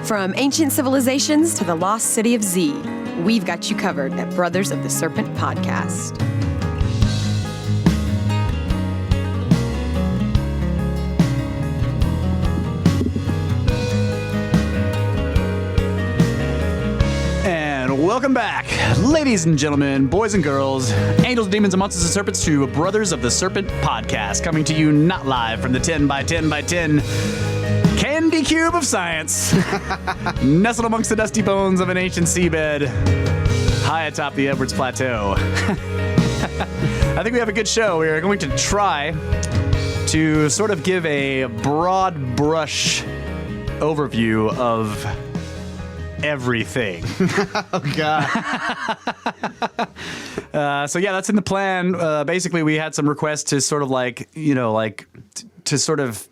From ancient civilizations to the lost city of Z, we've got you covered at Brothers of the Serpent podcast. Welcome back, ladies and gentlemen, boys and girls, angels, demons, and monsters and serpents to Brothers of the Serpent podcast, coming to you not live from the 10 by 10 by 10 candy cube of science, nestled amongst the dusty bones of an ancient seabed, high atop the Edwards Plateau. I think we have a good show. We are going to try to sort of give a broad brush overview of everything. Oh, God. So yeah, that's in the plan. Basically, we had some requests to sort of to sort of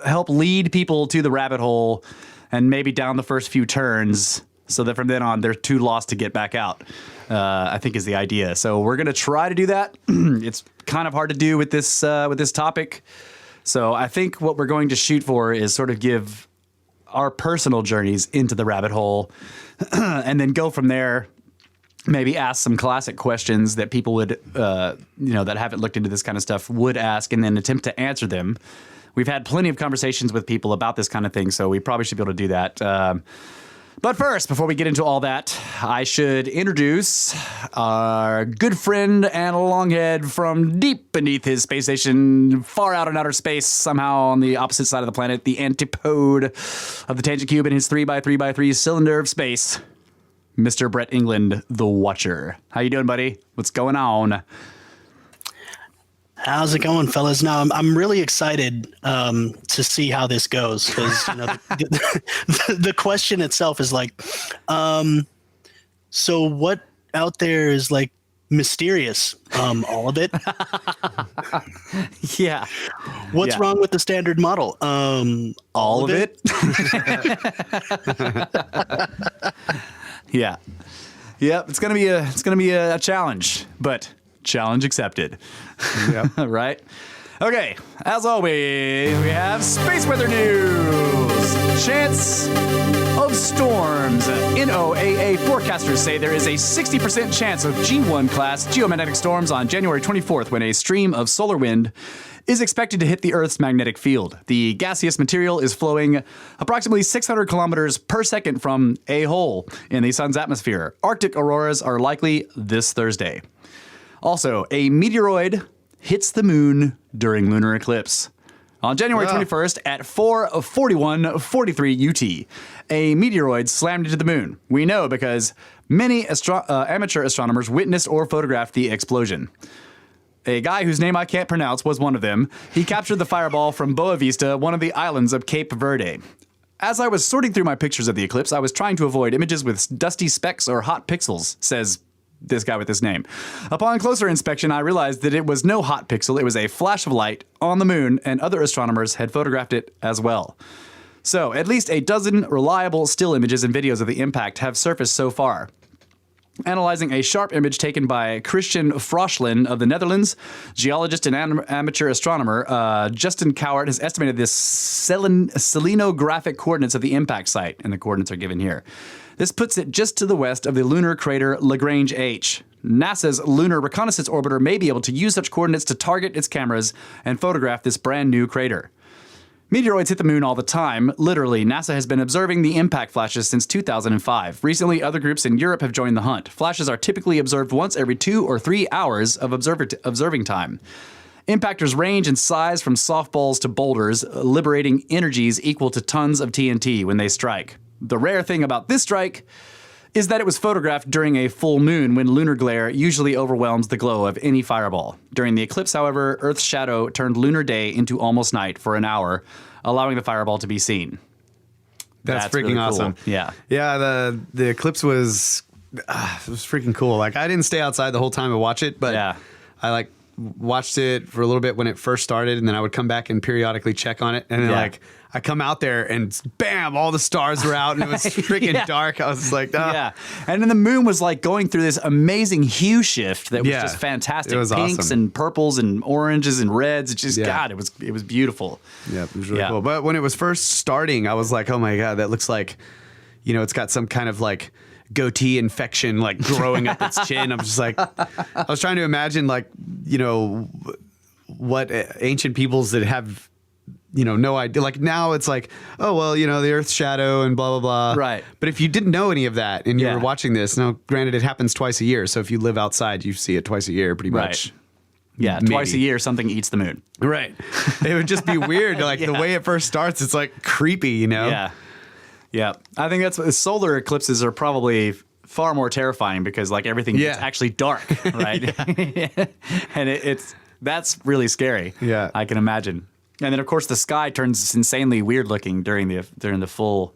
help lead people to the rabbit hole and maybe down the first few turns so that from then on, they're too lost to get back out, I think is the idea. So we're going to try to do that. It's kind of hard to do with this topic. So I think what we're going to shoot for is sort of give our personal journeys into the rabbit hole and then go from there, maybe ask some classic questions that people would, that haven't looked into this kind of stuff would ask and then attempt to answer them. We've had plenty of conversations with people about this kind of thing, so we probably should be able to do that. But first, before we get into all that, I should introduce our good friend and longhead from deep beneath his space station, far out in outer space, somehow on the opposite side of the planet, the antipode of the tangent cube in his 3x3x3 cylinder of space, Mr. Brett England, the Watcher. How you doing, buddy? What's going on? How's it going, fellas? No, I'm really excited to see how this goes because the question itself is like, so what out there is like mysterious? All of it. Yeah. What's wrong with the standard model? All of it. Yeah. Yep. It's gonna be a challenge, but. Challenge accepted. Yep. Right? Okay, as always, we have space weather news. Chance of storms. NOAA forecasters say there is a 60% chance of G1 class geomagnetic storms on January 24th when a stream of solar wind is expected to hit the Earth's magnetic field. The gaseous material is flowing approximately 600 kilometers per second from a hole in the sun's atmosphere. Arctic auroras are likely this Thursday. Also, a meteoroid hits the moon during lunar eclipse. On January 21st at 4:41:43 UT, a meteoroid slammed into the moon. We know because many amateur astronomers witnessed or photographed the explosion. A guy whose name I can't pronounce was one of them. He captured the fireball from Boa Vista, one of the islands of Cape Verde. As I was sorting through my pictures of the eclipse, I was trying to avoid images with dusty specks or hot pixels, says this guy with this name. Upon closer inspection, I realized that it was no hot pixel. It was a flash of light on the moon, and other astronomers had photographed it as well. So, at least a dozen reliable still images and videos of the impact have surfaced so far. Analyzing a sharp image taken by Christian Froschlin of the Netherlands, geologist and amateur astronomer, Justin Cowart has estimated the selenographic coordinates of the impact site, and the coordinates are given here. This puts it just to the west of the lunar crater Lagrange H. NASA's Lunar Reconnaissance Orbiter may be able to use such coordinates to target its cameras and photograph this brand new crater. Meteoroids hit the moon all the time. Literally, NASA has been observing the impact flashes since 2005. Recently, other groups in Europe have joined the hunt. Flashes are typically observed once every 2 or 3 hours of observing time. Impactors range in size from softballs to boulders, liberating energies equal to tons of TNT when they strike. The rare thing about this strike is that it was photographed during a full moon when lunar glare usually overwhelms the glow of any fireball. During the eclipse, however, Earth's shadow turned lunar day into almost night for an hour, allowing the fireball to be seen. That's freaking really awesome. Cool. Yeah. Yeah, the eclipse was freaking cool. Like, I didn't stay outside the whole time to watch it, but yeah. watched it for a little bit when it first started, and then I would come back and periodically check on it. And then like I come out there and bam, all the stars were out and it was freaking dark. I was like, ah. Yeah. And then the moon was like going through this amazing hue shift that was Yeah. just fantastic. It was Pinks awesome. and purples and oranges and reds. It just, God, it was beautiful. Yeah, it was really cool. But when it was first starting, I was like, oh my God, that looks like, you know, it's got some kind of like goatee infection like growing up its chin. I'm just like, I was trying to imagine like, you know, what ancient peoples that have, you know, no idea. Like now it's like, oh, well, you know, the Earth's shadow and blah, blah, blah. Right. But if you didn't know any of that and you were watching this, now granted, it happens twice a year. So if you live outside, you see it twice a year pretty much. Yeah, Maybe. twice a year something eats the moon. Right. It would just be weird. Like the way it first starts, it's like creepy, you know? Yeah. Yeah. I think solar eclipses are probably far more terrifying because like everything is actually dark, right? And that's really scary. Yeah. I can imagine. And then of course the sky turns insanely weird looking during the full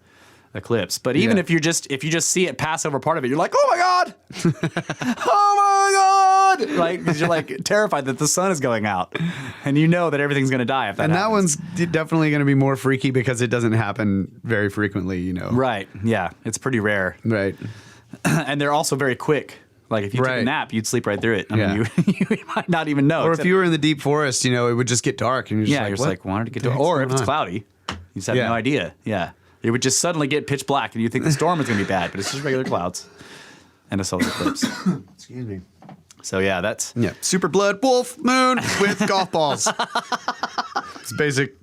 eclipse. But even if you just see it pass over part of it, you're like, oh my God. Oh my God. Like, because you're like terrified that the sun is going out. And you know that everything's gonna die if that happens. That one's definitely going to be more freaky because it doesn't happen very frequently, you know? Right. Yeah. It's pretty rare. Right. And they're also very quick. Like if you took a nap, you'd sleep right through it. I mean, you might not even know. Or if you were in the deep forest, you know, it would just get dark and you're just like, wanted to get dark. Or if it's cloudy, you just have no idea. Yeah. It would just suddenly get pitch black and you think the storm is going to be bad, but it's just regular clouds and a solar eclipse. Excuse me. So yeah, that's super blood wolf moon with golf balls. It's basic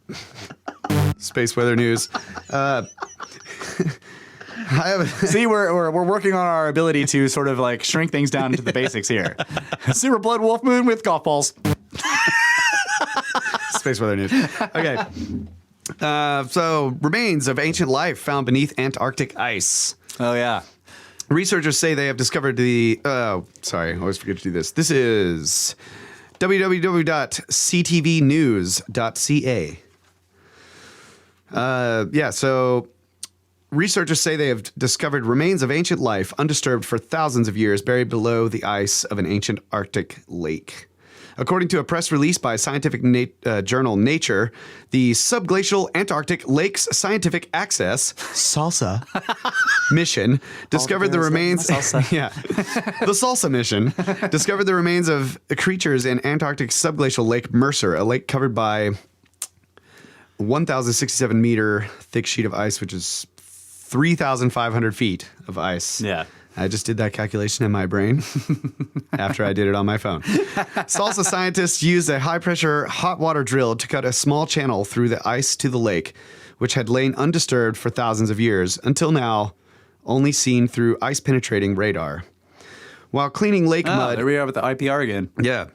space weather news. See, we're working on our ability to sort of like shrink things down into the basics here. Super blood wolf moon with golf balls. Space weather news. Okay. So remains of ancient life found beneath Antarctic ice. Oh yeah. Researchers say they have discovered the. Sorry, I always forget to do this. This is www.ctvnews.ca. So researchers say they have discovered remains of ancient life undisturbed for thousands of years buried below the ice of an ancient Arctic lake. According to a press release by scientific journal Nature, the Subglacial Antarctic Lakes Scientific Access (SALSA) mission discovered the remains. The SALSA mission discovered the remains of creatures in Antarctic subglacial Lake Mercer, a lake covered by 1,067 meter thick sheet of ice, which is 3,500 feet of ice. Yeah. I just did that calculation in my brain after I did it on my phone. SALSA scientists used a high-pressure hot water drill to cut a small channel through the ice to the lake, which had lain undisturbed for thousands of years, until now only seen through ice-penetrating radar. While cleaning lake mud... There we are with the IPR again. Yeah.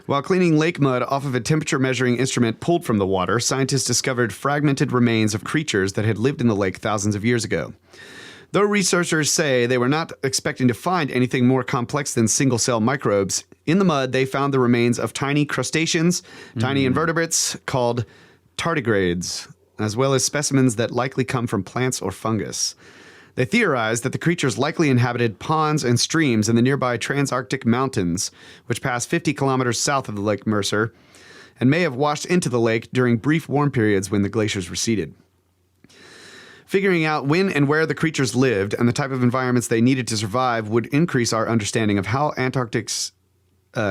While cleaning lake mud off of a temperature-measuring instrument pulled from the water, scientists discovered fragmented remains of creatures that had lived in the lake thousands of years ago. Though researchers say they were not expecting to find anything more complex than single-cell microbes, in the mud they found the remains of tiny crustaceans, tiny invertebrates called tardigrades, as well as specimens that likely come from plants or fungus. They theorized that the creatures likely inhabited ponds and streams in the nearby Transarctic Mountains, which pass 50 kilometers south of the Lake Mercer, and may have washed into the lake during brief warm periods when the glaciers receded. Figuring out when and where the creatures lived and the type of environments they needed to survive would increase our understanding of how Antarctic's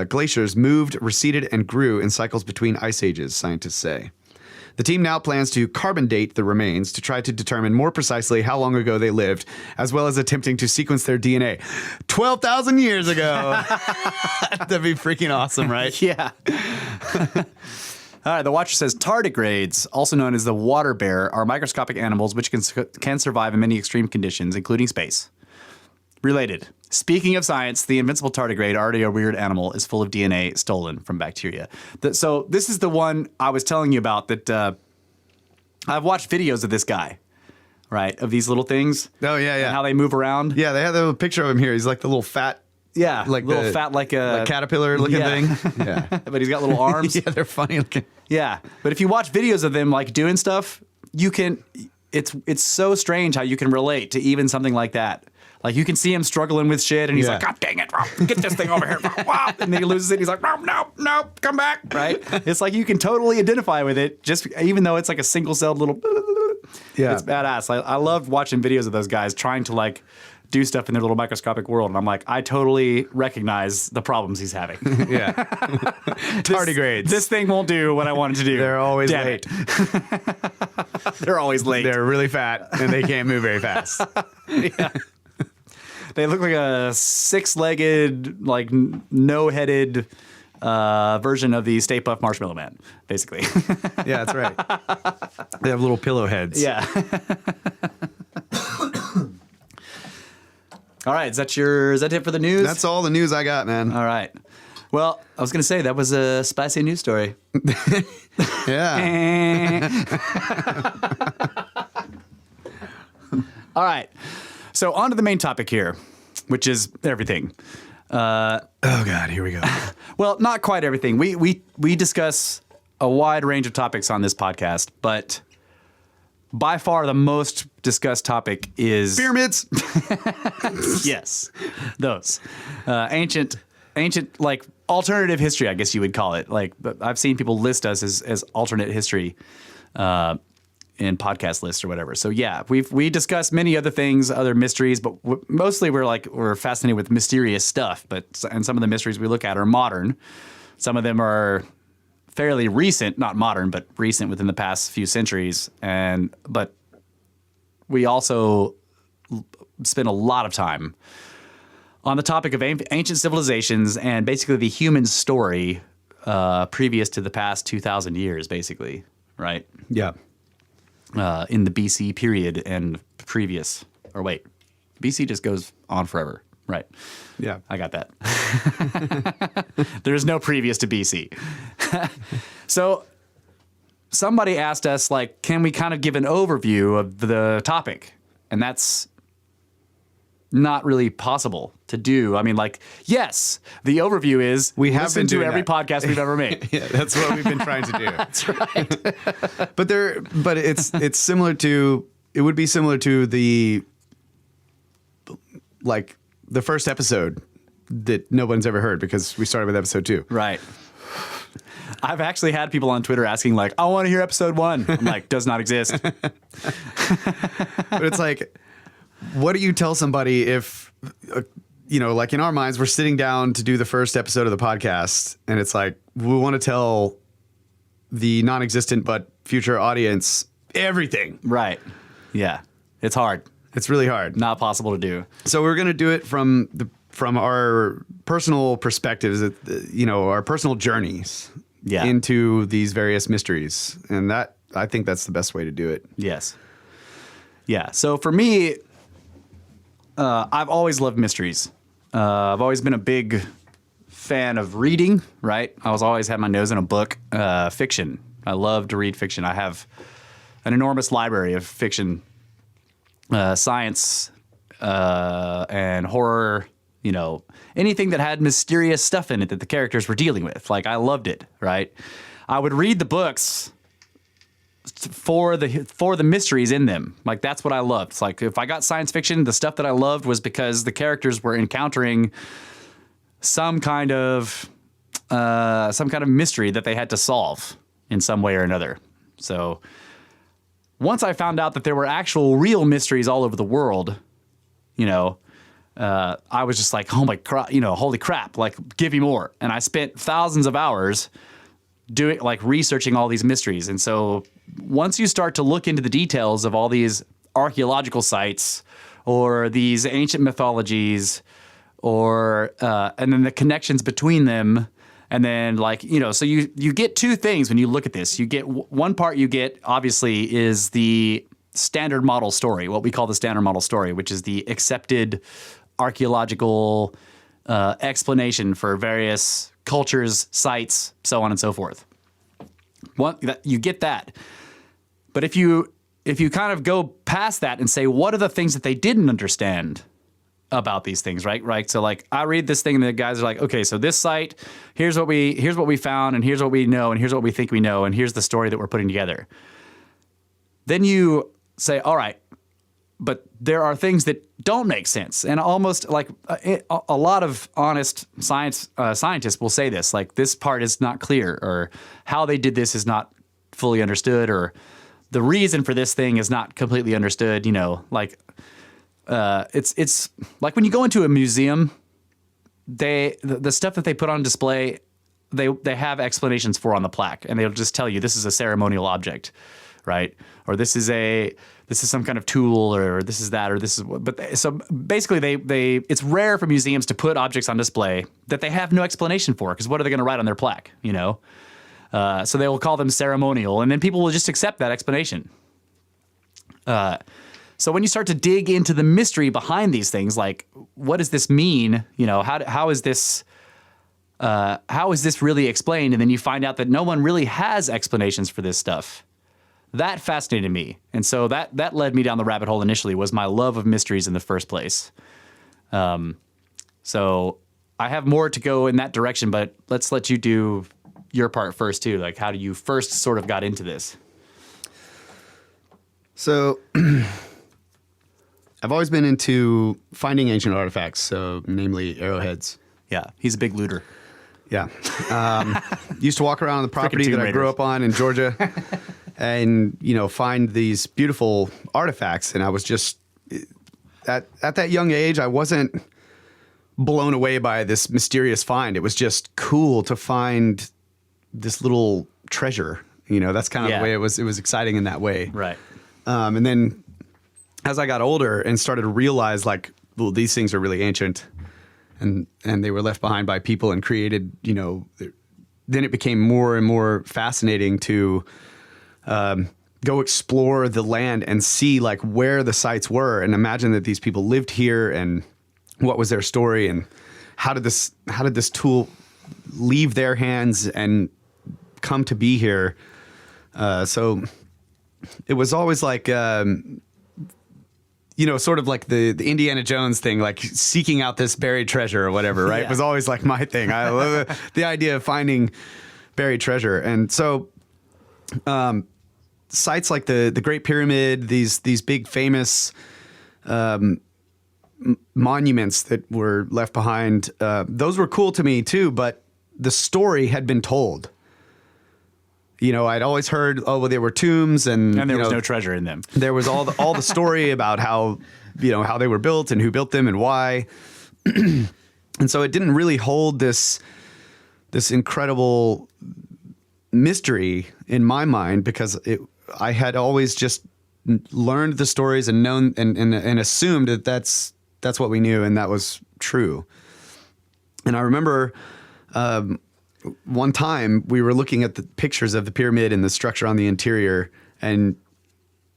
glaciers moved, receded, and grew in cycles between ice ages, scientists say. The team now plans to carbon date the remains to try to determine more precisely how long ago they lived, as well as attempting to sequence their DNA. 12,000 years ago! That'd be freaking awesome, right? Yeah. All right, the Watcher says tardigrades, also known as the water bear, are microscopic animals which can survive in many extreme conditions, including space. Related. Speaking of science, the invincible tardigrade, already a weird animal, is full of DNA stolen from bacteria. So this is the one I was telling you about that I've watched videos of this guy, right, of these little things. Oh, yeah, yeah. And how they move around. Yeah, they have a picture of him here. He's like the little fat... Yeah, like little fat, like a caterpillar looking thing. Yeah, but he's got little arms. Yeah, they're funny looking. Yeah, but if you watch videos of them like doing stuff, you can. It's so strange how you can relate to even something like that. Like you can see him struggling with shit, and he's Yeah. like, "God dang it, get this thing over here!" Wow. And then he loses it. He's like, "No, come back!" Right? It's like you can totally identify with it, just even though it's like a single-celled little. Yeah. It's badass. I love watching videos of those guys trying to like do stuff in their little microscopic world, and I'm like, I totally recognize the problems he's having. Yeah. Tardigrades. This thing won't do what I want it to do. They're always Damn late. it. They're always late. They're really fat and they can't move very fast. They look like a six-legged, like no-headed version of the Stay Puft Marshmallow Man, basically. Yeah, that's right. They have little pillow heads. Yeah. All right, is that it for the news? That's all the news I got, man. All right. Well, I was going to say that was a spicy news story. Yeah. All right. So on to the main topic here, which is everything. Oh God, here we go. Well, not quite everything. We discuss a wide range of topics on this podcast, but by far the most discussed topic is Pyramids. yes, those ancient like alternative history, I guess you would call it. Like, but I've seen people list us as alternate history in podcast lists or whatever. So yeah, we discuss many other things, other mysteries, but mostly we're fascinated with mysterious stuff. And some of the mysteries we look at are modern. Some of them are fairly recent, not modern, but recent within the past few centuries. But we also spend a lot of time on the topic of ancient civilizations and basically the human story previous to the past 2,000 years, basically, right? Yeah. In the BC period and previous. Or wait, BC just goes on forever, right? Yeah. I got that. There's no previous to BC. So somebody asked us, like, can we kind of give an overview of the topic? And that's not really possible to do. I mean, like, yes, the overview is We have listen been to doing every that. podcast we've ever made. Yeah, that's what we've been trying to do. That's right. But it's similar to, it would be similar to the first episode that no one's ever heard because we started with episode 2. Right. I've actually had people on Twitter asking, like, I want to hear episode 1. I'm like, does not exist. But it's like, what do you tell somebody if, like in our minds, we're sitting down to do the first episode of the podcast and it's like, we want to tell the non-existent but future audience everything. Right. Yeah. It's hard. It's really hard. Not possible to do. So we're going to do it from our personal perspectives, our personal journeys into these various mysteries. And that, I think that's the best way to do it. Yes. Yeah. So for me, I've always loved mysteries. I've always been a big fan of reading, right? I was always had my nose in a book. Fiction. I love to read fiction. I have an enormous library of fiction, science, and horror, anything that had mysterious stuff in it that the characters were dealing with. Like, I loved it, right? I would read the books for the mysteries in them. Like, that's what I loved. It's like, if I got science fiction, the stuff that I loved was because the characters were encountering some kind of mystery that they had to solve in some way or another. So once I found out that there were actual real mysteries all over the world, I was just like, oh my crap, holy crap, like, give me more. And I spent thousands of hours researching all these mysteries. And so once you start to look into the details of all these archaeological sites or these ancient mythologies or and then the connections between them, and then so you get two things when you look at this. You get one part you get obviously is the standard model story, what we call the standard model story, which is the accepted archaeological explanation for various cultures, sites, so on and so forth. You get that. But if you kind of go past that and say, what are the things that they didn't understand about these things, right? Right. So like, I read this thing and the guys are like, okay, so this site, here's what we found, and here's what we know, and here's what we think we know, and here's the story that we're putting together. Then you say, all right, but there are things that don't make sense, and almost like a lot of honest scientists will say this, like this part is not clear, or how they did this is not fully understood, or the reason for this thing is not completely understood. You know, like it's like when you go into a museum, the stuff that they put on display, they have explanations for on the plaque, and they'll just tell you this is a ceremonial object, right? Or this is some kind of tool, or this is that, or this is. So basically, they it's rare for museums to put objects on display that they have no explanation for, because what are they going to write on their plaque? You know, so they will call them ceremonial, and then people will just accept that explanation. So when you start to dig into the mystery behind these things, like what does this mean? You know, how is this really explained? And then you find out that no one really has explanations for this stuff. That fascinated me. And so that led me down the rabbit hole initially, was my love of mysteries in the first place. So I have more to go in that direction, but let's let you do your part first too. Like, how do you first sort of got into this? So I've always been into finding ancient artifacts, so namely arrowheads. Yeah, he's a big looter. Yeah. Used to walk around on the property Tomb that I grew Raiders. up on in Georgia and, you know, find these beautiful artifacts. And I was just, at that young age, I wasn't blown away by this mysterious find. It was just cool to find this little treasure. You know, that's kind of the way it was exciting in that way. Right. And then as I got older and started to realize, like, well, these things are really ancient, and they were left behind by people and created, you know, then it became more and more fascinating to go explore the land and see, like, where the sites were, and imagine that these people lived here and what was their story, and how did this tool leave their hands and come to be here. So it was always like, you know, sort of like the Indiana Jones thing, like seeking out this buried treasure or whatever, right? It was always like my thing. I love the idea of finding buried treasure. And so sites like the Great Pyramid, these big famous monuments that were left behind, those were cool to me too, but the story had been told. You know, I'd always heard, oh, well, there were tombs and there was no treasure in them. There was all the story about how, you know, how they were built and who built them and why. And so it didn't really hold this incredible mystery in my mind, because I had always just learned the stories and known and assumed that that's what we knew, and that was true. And I remember one time we were looking at the pictures of the pyramid and the structure on the interior, and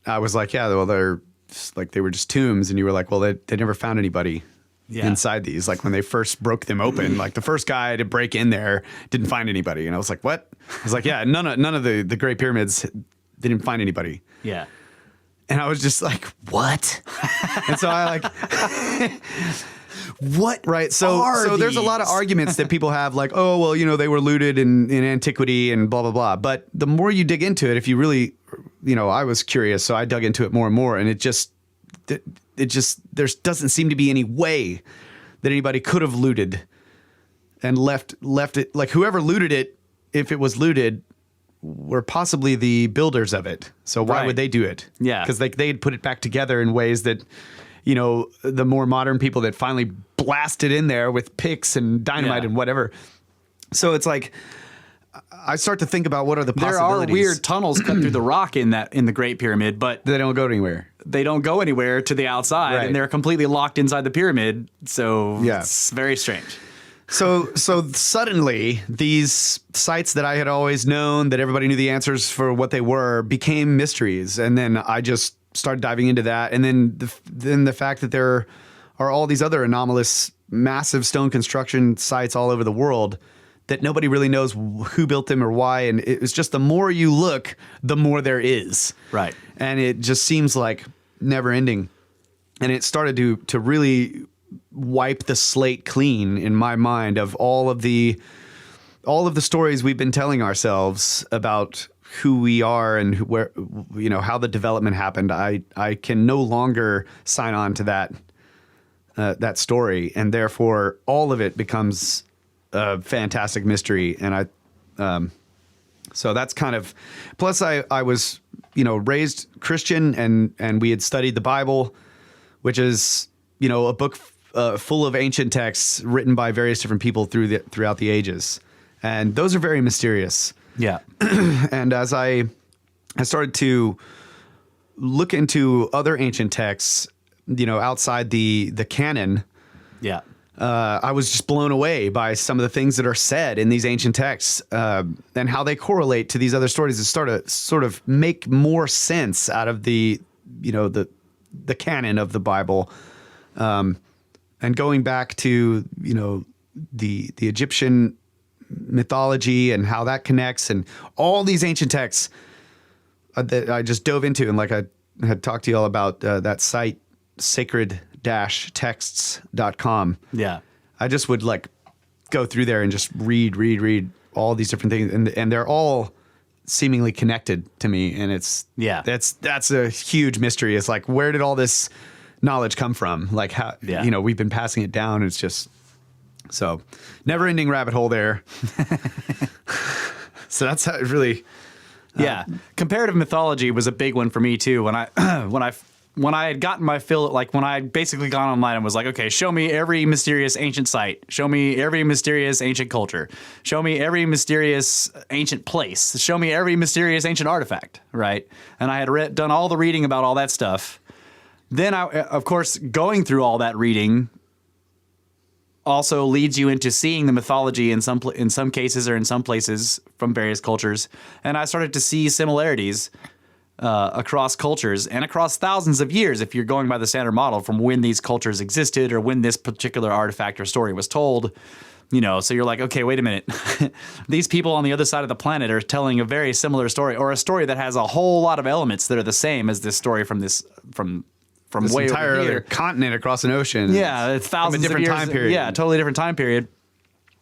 I was like, yeah, well, they were just tombs. And you were like, well, they never found anybody inside these. Like, when they first broke them open, like the first guy to break in there didn't find anybody. And I was like, what? I was like, yeah, none of the Great Pyramids, they didn't find anybody. Yeah. And I was just like, what? And so I like... What? Right. So there's a lot of arguments that people have, like, oh, well, you know, they were looted in antiquity and blah, blah, blah. But the more you dig into it, if you really, you know, I was curious, so I dug into it more and more. And it just there doesn't seem to be any way that anybody could have looted and left it. Like, whoever looted it, if it was looted, were possibly the builders of it. So why would they do it? Yeah. Because they'd put it back together in ways that, you know, the more modern people that finally blasted in there with picks and dynamite and whatever. So it's like, I start to think about what are the possibilities. There are weird tunnels cut through the rock in the Great Pyramid, but they don't go anywhere. They don't go anywhere to the outside, and they're completely locked inside the pyramid. So it's very strange. So suddenly, these sites that I had always known, that everybody knew the answers for what they were, became mysteries. And then I just started diving into that. And then the fact that there are all these other anomalous, massive stone construction sites all over the world that nobody really knows who built them or why. And it was just, the more you look, the more there is. Right. And it just seems like never ending. And it started to really wipe the slate clean in my mind of all of the stories we've been telling ourselves about who we are and where, you know, how the development happened, I can no longer sign on to that story, and therefore all of it becomes a fantastic mystery. And so that's kind of, plus I was, you know, raised Christian, and we had studied the Bible, which is, you know, a book full of ancient texts written by various different people throughout the ages. And those are very mysterious. Yeah. And as I started to look into other ancient texts, you know, outside the canon, Yeah. I was just blown away by some of the things that are said in these ancient texts, and how they correlate to these other stories and start to sort of make more sense out of the, you know, the canon of the Bible. And going back to, you know, the Egyptian mythology and how that connects, and all these ancient texts that I just dove into. And like I had talked to you all about that site, sacred-texts.com. Yeah. I just would like go through there and just read all these different things, and they're all seemingly connected to me. And that's a huge mystery. It's like, where did all this knowledge come from? Like, how, you know, we've been passing it down. It's just, so never ending rabbit hole there. So that's how it really, Yeah, comparative mythology was a big one for me too. When I when I had gotten my fill, like when I had basically gone online and was like, okay, show me every mysterious ancient site, show me every mysterious ancient culture, show me every mysterious ancient place, show me every mysterious ancient artifact, right? And I had done all the reading about all that stuff. Then, of course, going through all that reading also leads you into seeing the mythology in some cases or in some places from various cultures. And I started to see similarities across cultures and across thousands of years, if you're going by the standard model, from when these cultures existed or when this particular artifact or story was told. You know, so you're like, okay, wait a minute. These people on the other side of the planet are telling a very similar story, or a story that has a whole lot of elements that are the same as this story from this way entire over here. other continent across an ocean. Yeah, it's thousands from a different of years. time period. Yeah, totally different time period,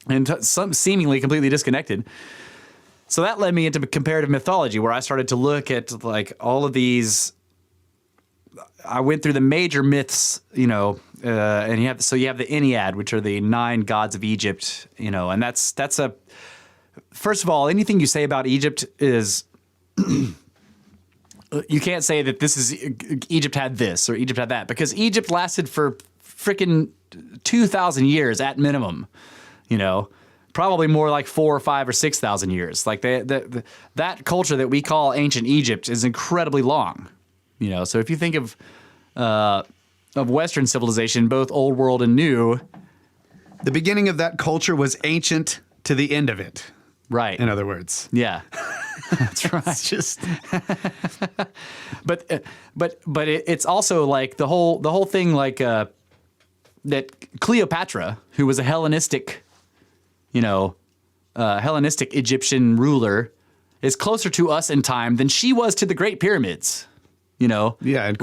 and some seemingly completely disconnected. So that led me into comparative mythology, where I started to look at like all of these. I went through the major myths, you know, and you have the Ennead, which are the 9 gods of Egypt, you know, and that's a. First of all, anything you say about Egypt is. You can't say that this is Egypt had this or Egypt had that, because Egypt lasted for freaking 2,000 years at minimum, you know, probably more like 4 or 5 or 6,000 years. Like that culture that we call ancient Egypt is incredibly long, you know. So if you think of Western civilization, both old world and new, the beginning of that culture was ancient to the end of it. Right. In other words. Yeah. That's right. It's just but it's also like the whole thing, like that Cleopatra, who was a Hellenistic Egyptian ruler, is closer to us in time than she was to the Great Pyramids. You know, yeah, and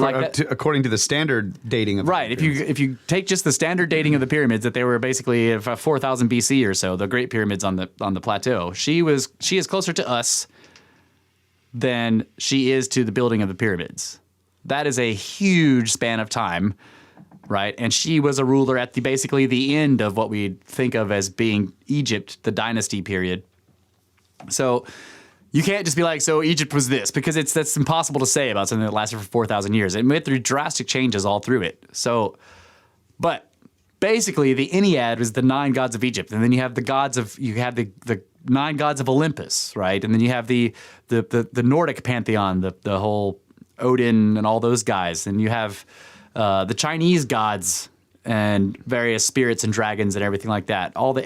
according to the standard dating of right. If you take just the standard dating of the pyramids, that they were basically 4,000 BC or so, the Great Pyramids on the plateau. She is closer to us than she is to the building of the pyramids. That is a huge span of time, right? And she was a ruler at basically the end of what we think of as being Egypt, the dynasty period. So. You can't just be like, so Egypt was this, because that's impossible to say about something that lasted for 4,000 years. It went through drastic changes all through it. So, but basically the Ennead was the 9 gods of Egypt, and then you have the 9 gods of Olympus, right? And then you have the Nordic pantheon, the whole Odin and all those guys, and you have the Chinese gods and various spirits and dragons and everything like that. All the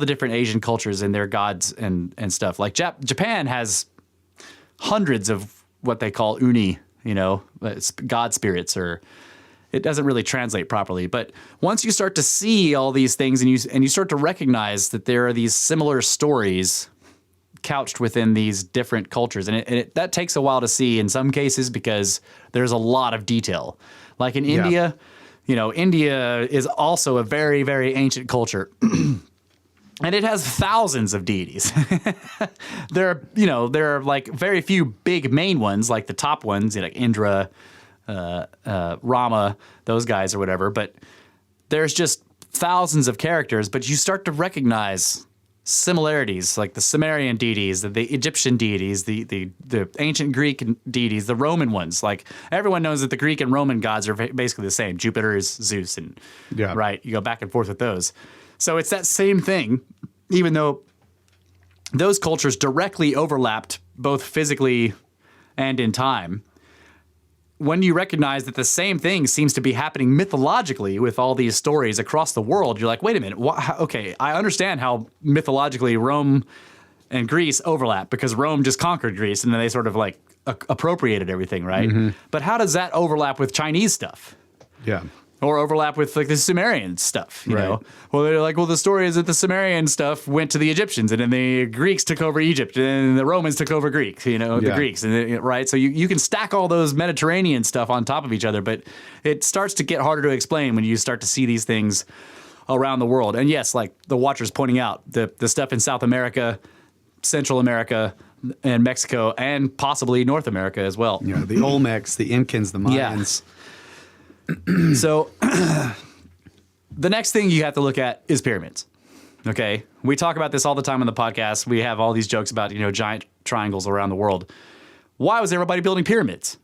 different Asian cultures and their gods and stuff. Like Japan has hundreds of what they call uni, you know, god spirits, or it doesn't really translate properly. But once you start to see all these things and you start to recognize that there are these similar stories couched within these different cultures, and that takes a while to see in some cases, because there's a lot of detail. Like in India, you know, India is also a very, very ancient culture. And it has thousands of deities. there are like very few big main ones, like the top ones, like Indra, Rama, those guys or whatever. But there's just thousands of characters, but you start to recognize similarities, like the Sumerian deities, the Egyptian deities, the ancient Greek deities, the Roman ones. Like everyone knows that the Greek and Roman gods are basically the same. Jupiter is Zeus, and right, you go back and forth with those. So it's that same thing, even though those cultures directly overlapped both physically and in time. When you recognize that the same thing seems to be happening mythologically with all these stories across the world, you're like, wait a minute. Okay, I understand how mythologically Rome and Greece overlap because Rome just conquered Greece and then they sort of like appropriated everything, right? Mm-hmm. But how does that overlap with Chinese stuff? Yeah. Or overlap with like the Sumerian stuff, you know? Well, they're like, well, the story is that the Sumerian stuff went to the Egyptians and then the Greeks took over Egypt and the Romans took over Greek, the Greeks, and right? So you can stack all those Mediterranean stuff on top of each other, but it starts to get harder to explain when you start to see these things around the world. And yes, like the Watcher's pointing out, the stuff in South America, Central America, and Mexico, and possibly North America as well. Yeah, the Olmecs, the Incans, the Mayans. Yeah. So the next thing you have to look at is pyramids. Okay. We talk about this all the time on the podcast. We have all these jokes about, giant triangles around the world. Why was everybody building pyramids?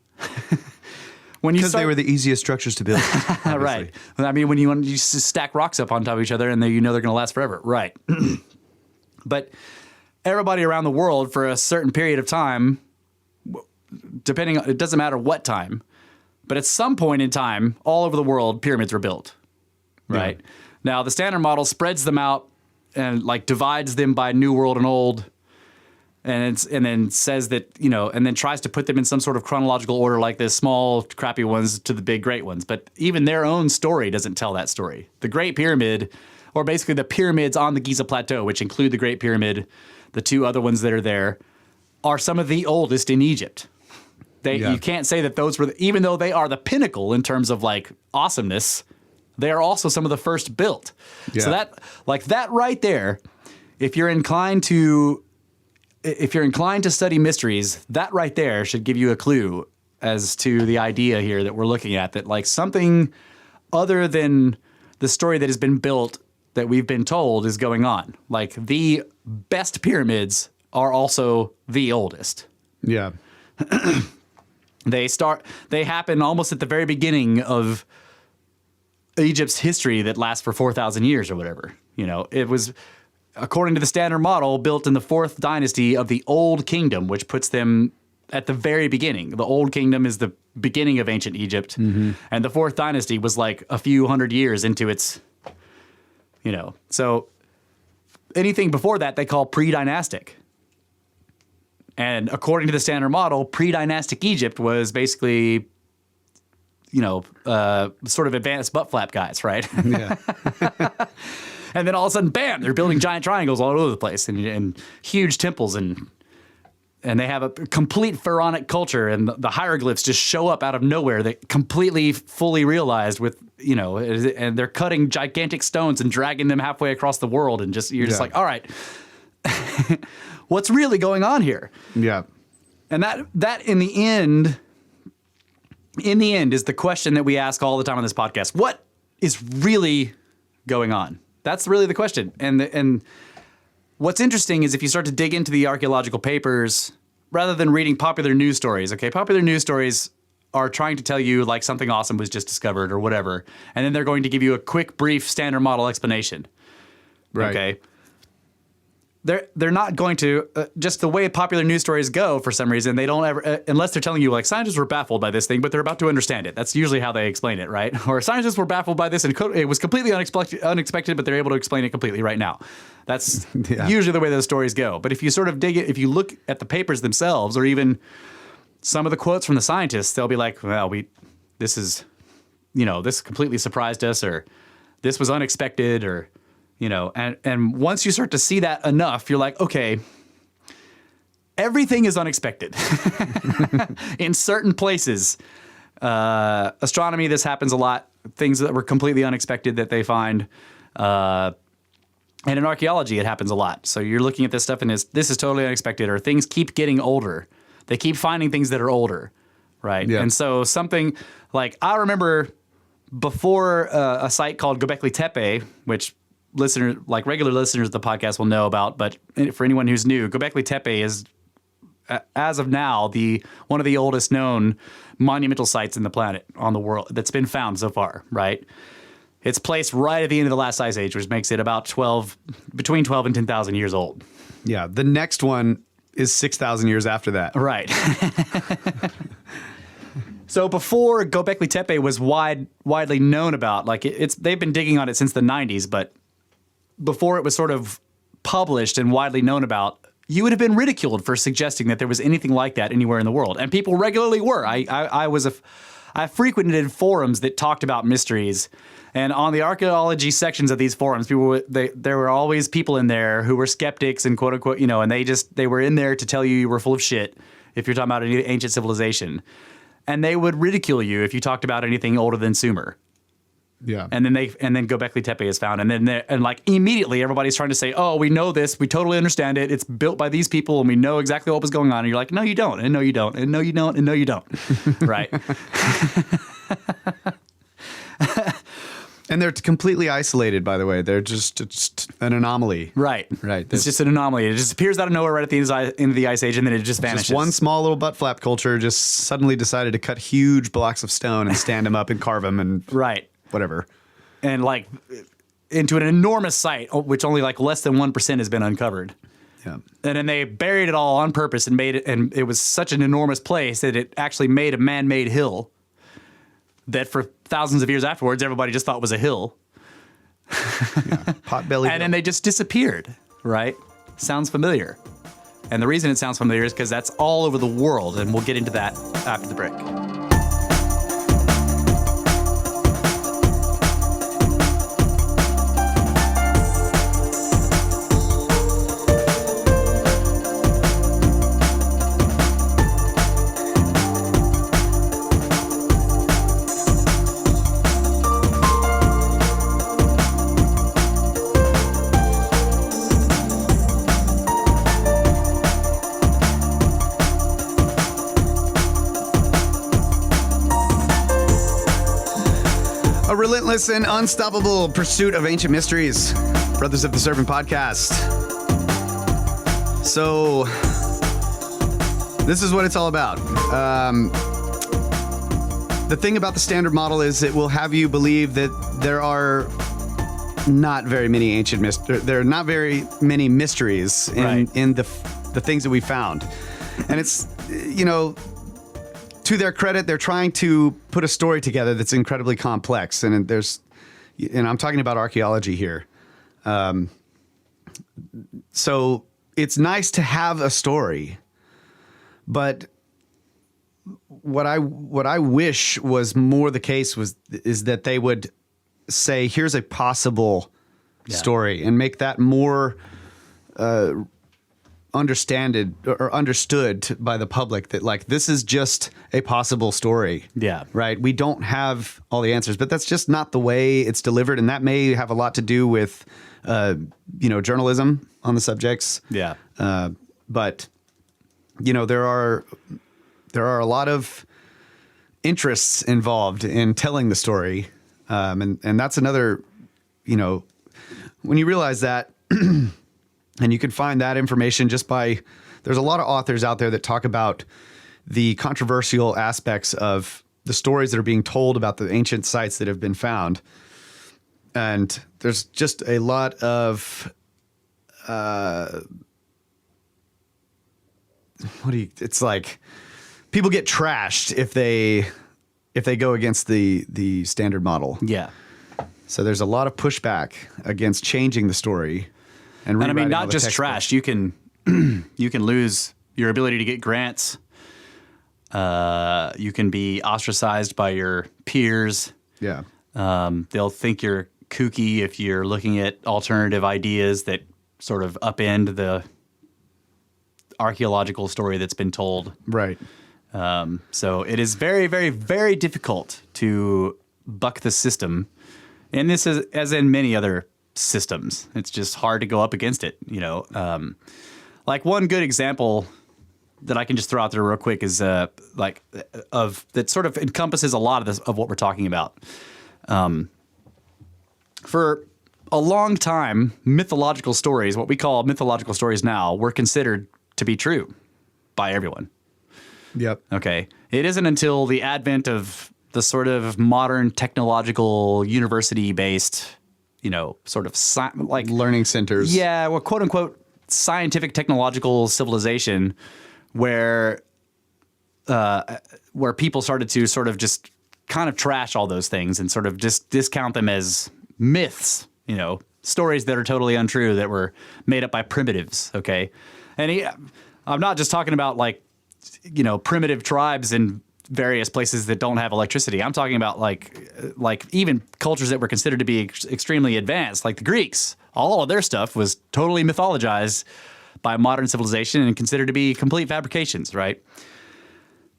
Because they were the easiest structures to build. Right. I mean, when you stack rocks up on top of each other and they're going to last forever. Right. But everybody around the world for a certain period of time, it doesn't matter what time, but at some point in time, all over the world, pyramids were built, right? Yeah. Now, the standard model spreads them out and like divides them by New World and Old, and then says that, and then tries to put them in some sort of chronological order, like the small, crappy ones to the big, great ones. But even their own story doesn't tell that story. The Great Pyramid, or basically the pyramids on the Giza Plateau, which include the Great Pyramid, the two other ones that are there, are some of the oldest in Egypt. You can't say that those were, even though they are the pinnacle in terms of like awesomeness, they are also some of the first built. Yeah. So that right there, if you're inclined to study mysteries, that right there should give you a clue as to the idea here that we're looking at, that like something other than the story that has been built that we've been told is going on. Like the best pyramids are also the oldest. Yeah. They happen almost at the very beginning of Egypt's history that lasts for 4,000 years or whatever. It was, according to the standard model, built in the 4th dynasty of the Old Kingdom, which puts them at the very beginning. The Old Kingdom is the beginning of ancient Egypt, and the 4th dynasty was like a few hundred years into its, So anything before that they call pre-dynastic. And according to the standard model, pre-dynastic Egypt was basically, sort of advanced butt flap guys, right? Yeah. And then all of a sudden, bam, they're building giant triangles all over the place and huge temples and they have a complete pharaonic culture, and the hieroglyphs just show up out of nowhere. They completely fully realized with, and they're cutting gigantic stones and dragging them halfway across the world, and you're just like, all right. What's really going on here? Yeah. And that in the end is the question that we ask all the time on this podcast. What is really going on? That's really the question. And what's interesting is if you start to dig into the archaeological papers, rather than reading popular news stories, okay, popular news stories are trying to tell you like something awesome was just discovered or whatever, and then they're going to give you a quick, brief standard model explanation. Right. Okay. They're not going to, just the way popular news stories go for some reason, they don't ever, unless they're telling you like scientists were baffled by this thing, but they're about to understand it. That's usually how they explain it, right? Or scientists were baffled by this and it was completely unexpected, but they're able to explain it completely right now. That's usually the way those stories go. But if you sort of dig it, if you look at the papers themselves, or even some of the quotes from the scientists, they'll be like, well, this completely surprised us, or this was unexpected, or, and once you start to see that enough, you're like, okay, everything is unexpected. In certain places, astronomy, this happens a lot. Things that were completely unexpected that they find. And in archaeology, it happens a lot. So you're looking at this stuff and this is totally unexpected, or things keep getting older. They keep finding things that are older, right? Yeah. And so something like, I remember before a site called Göbekli Tepe, which regular listeners of the podcast will know about, but for anyone who's new, Göbekli Tepe is, as of now, one of the oldest known monumental sites in the planet, on the world, that's been found so far, right? It's placed right at the end of the last ice age, which makes it about between 12 and 10,000 years old. Yeah. The next one is 6,000 years after that. Right. So before Göbekli Tepe was widely known about, like they've been digging on it since the 90s, but before it was sort of published and widely known about, you would have been ridiculed for suggesting that there was anything like that anywhere in the world. And people regularly were. I frequented forums that talked about mysteries. And on the archaeology sections of these forums, there were always people in there who were skeptics and quote unquote, and they were in there to tell you were full of shit if you're talking about any ancient civilization. And they would ridicule you if you talked about anything older than Sumer. Yeah. And then Göbekli Tepe is found, and then immediately everybody's trying to say, "Oh, we know this. We totally understand it. It's built by these people, and we know exactly what was going on." And you're like, "No, you don't. And no, you don't. And no, you don't. And no, you don't." Right. And they're completely isolated, by the way. They're just an anomaly. Right. Right. It's just an anomaly. It just appears out of nowhere right at the end of the ice age, and then it just vanishes. Just one small little butt flap culture just suddenly decided to cut huge blocks of stone and stand them up and carve them and right. whatever. And into an enormous site, which only less than 1% has been uncovered. Yeah. And then they buried it all on purpose and made it, and it was such an enormous place that it actually made a man-made hill that for thousands of years afterwards, everybody just thought was a hill. Yeah. Potbelly. And then they just disappeared, right? Sounds familiar. And the reason it sounds familiar is because that's all over the world, and we'll get into that after the break. A relentless and unstoppable pursuit of ancient mysteries. Brothers of the Serpent podcast. So, this is what it's all about. The thing about the standard model is it will have you believe that there are not very many there are not very many mysteries in the things that we found. And it's, to their credit, they're trying to put a story together that's incredibly complex. And I'm talking about archaeology here. So it's nice to have a story, but what I wish was more the case is that they would say, here's a possible story, and make that more understood by the public, that this is just a possible story. Yeah. Right. We don't have all the answers, but that's just not the way it's delivered. And that may have a lot to do with, journalism on the subjects. Yeah. But there are a lot of interests involved in telling the story. And that's another, when you realize that, and you can find that information just there's a lot of authors out there that talk about the controversial aspects of the stories that are being told about the ancient sites that have been found. And there's just a lot of, it's like people get trashed if they go against the standard model. Yeah. So there's a lot of pushback against changing the story. And I mean, not just trash. You can lose your ability to get grants. You can be ostracized by your peers. Yeah. They'll think you're kooky if you're looking at alternative ideas that sort of upend the archaeological story that's been told. Right. So it is very, very, very difficult to buck the system. And this is, as in many other systems. It's just hard to go up against it, you know. Like one good example that I can just throw out there real quick is that sort of encompasses a lot of this of what we're talking about. For a long time, mythological stories, what we call mythological stories now, were considered to be true by everyone. Yep. Okay. It isn't until the advent of the sort of modern technological university-based, you know, sort of like Learning centers. yeah, well, quote unquote scientific technological civilization where people started to sort of just kind of trash all those things and sort of just discount them as myths, you know, stories that are totally untrue that were made up by primitives. Okay. And I'm not just talking about like, you know, primitive tribes in various places that don't have electricity. I'm talking about like even cultures that were considered to be extremely advanced, like the Greeks. All of their stuff was totally mythologized by modern civilization and considered to be complete fabrications, right?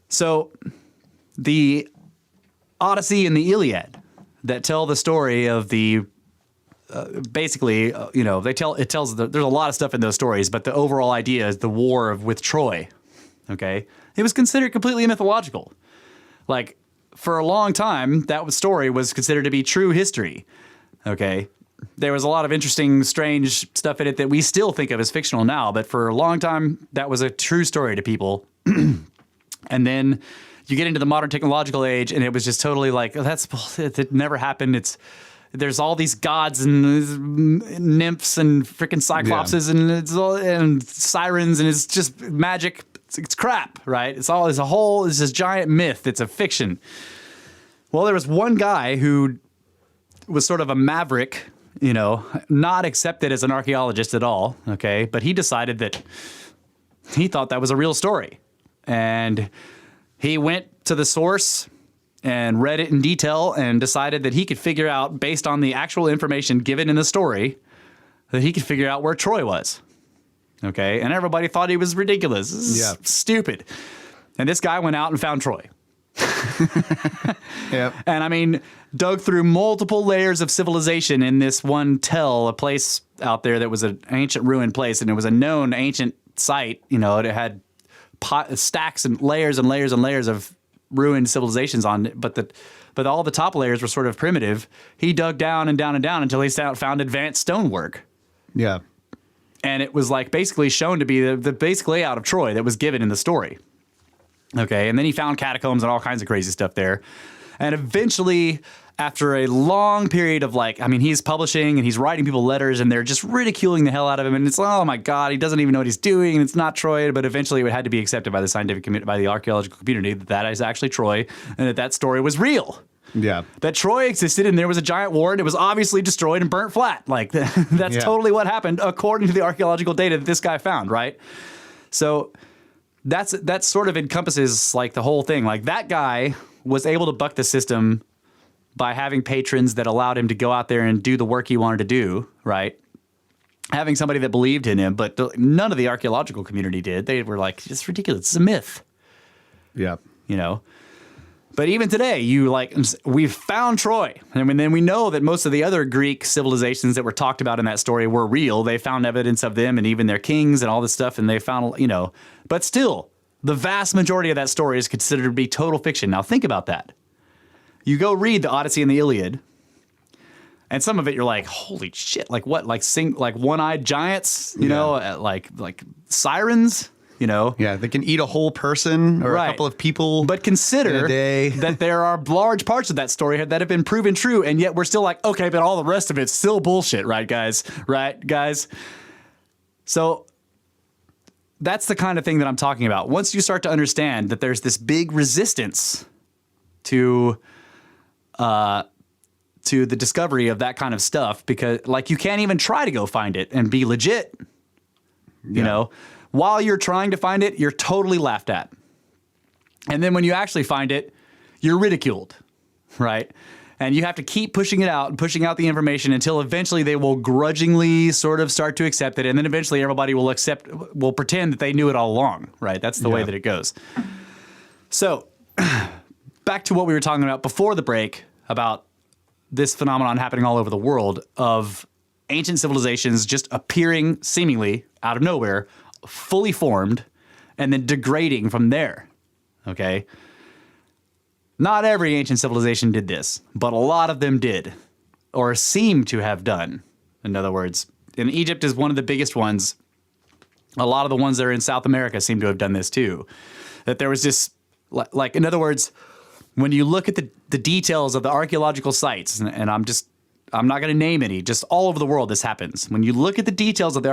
So the Odyssey and the Iliad that tell the story of the you know, there's a lot of stuff in those stories, but the overall idea is the war with Troy. Okay, it was considered completely mythological. Like for a long time, that story was considered to be true history. Okay, there was a lot of interesting, strange stuff in it that we still think of as fictional now, but for a long time, that was a true story to people. And then you get into the modern technological age, and it was just totally like, oh, that's bullshit. It never happened. There's all these gods and nymphs and freaking cyclopses and sirens, and it's just magic. It's crap, right? It's this giant myth. It's a fiction. Well, there was one guy who was sort of a maverick, you know, not accepted as an archaeologist at all. Okay, but he decided that he thought that was a real story, and he went to the source and read it in detail and decided that he could figure out, based on the actual information given in the story, that he could figure out where Troy was. Okay, and everybody thought he was ridiculous. This is stupid. And this guy went out and found Troy. Yep. And I mean, dug through multiple layers of civilization in this one a place out there that was an ancient ruined place, and it was a known ancient site. You know, it had stacks and layers and layers and layers of ruined civilizations on it, but all the top layers were sort of primitive. He dug down and down and down until he found advanced stonework. Yeah. And it was like basically shown to be the basic layout of Troy that was given in the story. Okay, and then he found catacombs and all kinds of crazy stuff there. And eventually, after a long period of he's publishing and he's writing people letters and they're just ridiculing the hell out of him. And it's, oh my God, he doesn't even know what he's doing. And it's not Troy. But eventually it had to be accepted by the scientific community, by the archaeological community, that is actually Troy and that story was real. Yeah. That Troy existed and there was a giant war and it was obviously destroyed and burnt flat. Like that's totally what happened according to the archaeological data that this guy found, right? So that sort of encompasses like the whole thing. Like that guy was able to buck the system by having patrons that allowed him to go out there and do the work he wanted to do, right? Having somebody that believed in him, but none of the archaeological community did. They were like, it's ridiculous. It's a myth. Yeah. You know? But even today, we've found Troy. And then we know that most of the other Greek civilizations that were talked about in that story were real. They found evidence of them and even their kings and all this stuff. And they found, you know, but still, the vast majority of that story is considered to be total fiction. Now think about that. You go read the Odyssey and the Iliad, and some of it you're like, holy shit, like what? Like one-eyed giants, you know, like sirens. You know? Yeah, they can eat a whole person or a couple of people. But consider in a day. that there are large parts of that story that have been proven true, and yet we're still like, okay, but all the rest of it's still bullshit, right, guys? Right, guys? So that's the kind of thing that I'm talking about. Once you start to understand that there's this big resistance to the discovery of that kind of stuff, because like you can't even try to go find it and be legit, you know? While you're trying to find it, you're totally laughed at. And then when you actually find it, you're ridiculed, right? And you have to keep pushing it out and pushing out the information until eventually they will grudgingly sort of start to accept it. And then eventually everybody will pretend that they knew it all along, right? That's the way that it goes. So back to what we were talking about before the break about this phenomenon happening all over the world of ancient civilizations just appearing seemingly out of nowhere, fully formed, and then degrading from there. Okay? Not every ancient civilization did this, but a lot of them did, or seem to have done. In other words, and Egypt is one of the biggest ones. A lot of the ones that are in South America seem to have done this too. That there was this, like, in other words, when you look at the details of the archaeological sites, and I'm not going to name any, just all over the world this happens. When you look at the details of the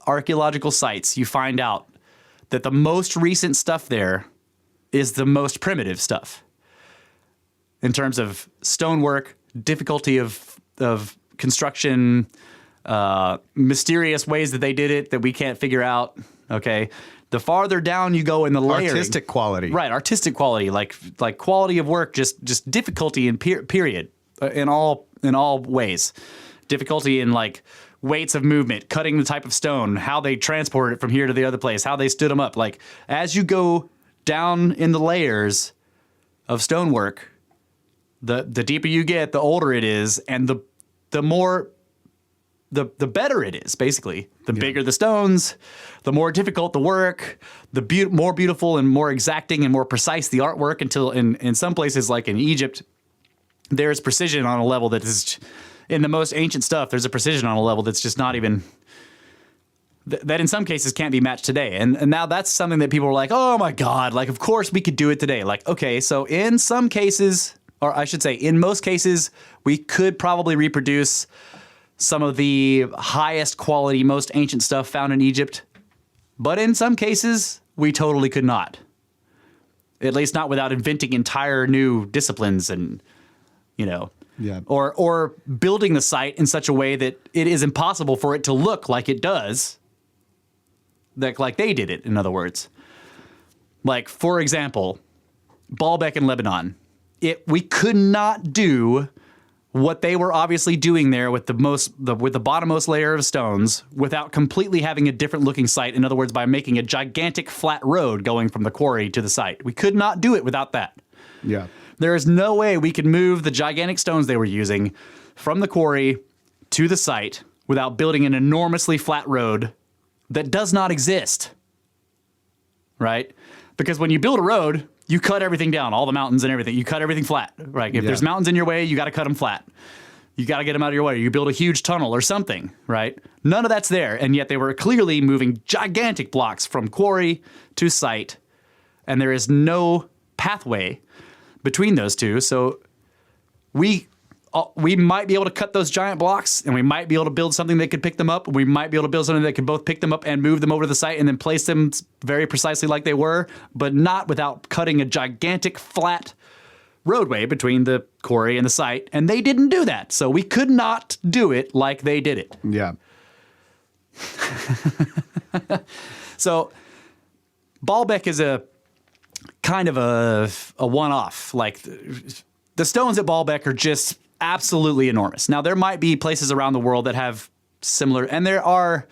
archaeological sites, you find out that the most recent stuff there is the most primitive stuff in terms of stonework, difficulty of construction, mysterious ways that they did it that we can't figure out. Okay, the farther down you go in the layering, artistic quality, right? Artistic quality, like quality of work, just difficulty in period, in all ways, difficulty in like weights of movement, cutting the type of stone, how they transported it from here to the other place, how they stood them up. Like as you go down in the layers of stonework, the deeper you get, the older it is, and the more the better it is. Basically, the bigger the stones, the more difficult the work, the more beautiful and more exacting and more precise the artwork. Until in some places, like in Egypt, there's precision on a level that is, in the most ancient stuff, there's a precision on a level that's just not even, that in some cases can't be matched today. And now that's something that people are like, oh my God, like, of course we could do it today. Like, okay, so in some cases, or I should say in most cases, we could probably reproduce some of the highest quality, most ancient stuff found in Egypt. But in some cases, we totally could not. At least not without inventing entire new disciplines and, you know, or building the site in such a way that it is impossible for it to look like it does, like they did it, in other words. Like, for example, Baalbek in Lebanon. We could not do what they were obviously doing there with the bottommost layer of stones without completely having a different looking site. In other words, by making a gigantic flat road going from the quarry to the site. We could not do it without that. Yeah. There is no way we could move the gigantic stones they were using from the quarry to the site without building an enormously flat road that does not exist. Right? Because when you build a road, you cut everything down, all the mountains and everything. You cut everything flat, right? If there's mountains in your way, you got to cut them flat. You got to get them out of your way. You build a huge tunnel or something, right? None of that's there, and yet they were clearly moving gigantic blocks from quarry to site, and there is no pathway between those two. So we might be able to cut those giant blocks, and we might be able to build something that could pick them up. We might be able to build something that could both pick them up and move them over to the site and then place them very precisely like they were, but not without cutting a gigantic flat roadway between the quarry and the site. And they didn't do that. So we could not do it like they did it. Yeah. So Baalbek is a kind of a one-off. Like the stones at Baalbek are just absolutely enormous. Now, there might be places around the world that have similar, and there are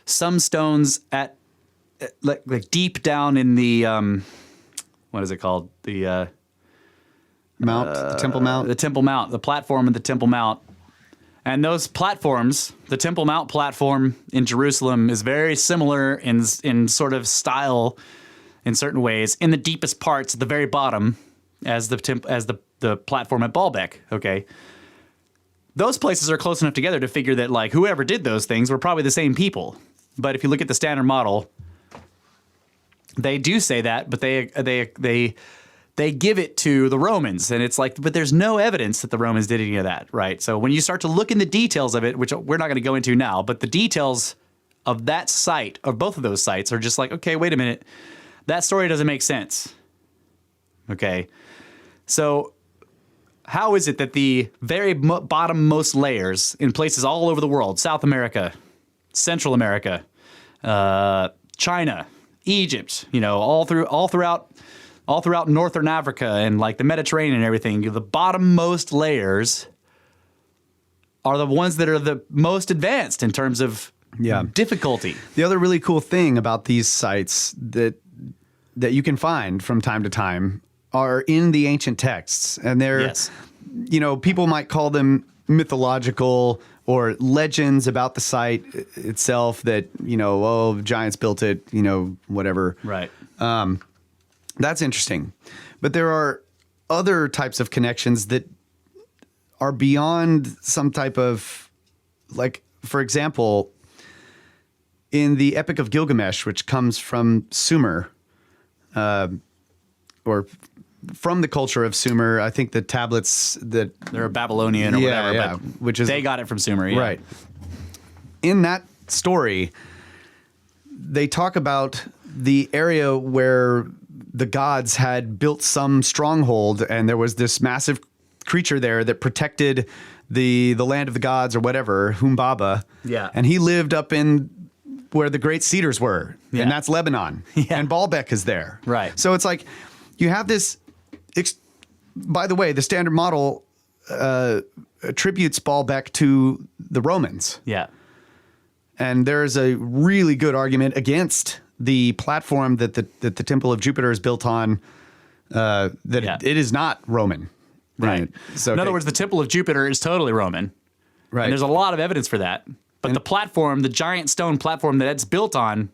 some stones at like deep down in the what is it called? The the Temple Mount, the platform of the Temple Mount. And those platforms, the Temple Mount platform in Jerusalem is very similar in sort of style in certain ways in the deepest parts at the very bottom as the platform at Baalbek, okay? Those places are close enough together to figure that, like, whoever did those things were probably the same people. But if you look at the standard model, they do say that, but they give it to the Romans, and it's like, but there's no evidence that the Romans did any of that, right? So when you start to look in the details of it, which we're not going to go into now, but the details of that site, of both of those sites, are just like, okay, wait a minute, that story doesn't make sense. Okay, so how is it that the very bottommost layers in places all over the world, South America, Central America, China, Egypt, you know, all throughout Northern Africa and like the Mediterranean and everything, the bottommost layers are the ones that are the most advanced in terms of difficulty. The other really cool thing about these sites that you can find from time to time are in the ancient texts, and they're, you know, people might call them mythological or legends about the site itself that, giants built it, whatever. Right. That's interesting. But there are other types of connections that are beyond some type of, like, for example, in the Epic of Gilgamesh, which comes from Sumer, or from the culture of Sumer, I think the tablets that They're Babylonian or whatever, but which is they got it from Sumer, yeah. right. In that story, they talk about the area where the gods had built some stronghold, and there was this massive creature there that protected the land of the gods or whatever, Humbaba. Yeah. And he lived up in where the great cedars were, Yeah. and that's Lebanon. Yeah. And Baalbek is there. Right. So it's like you have this. By the way, the standard model attributes Baalbek to the Romans. Yeah. And there's a really good argument against the platform that the Temple of Jupiter is built on, that it is not Roman. Right. So, in other words, the Temple of Jupiter is totally Roman. right. And there's a lot of evidence for that. But the platform, the giant stone platform that it's built on,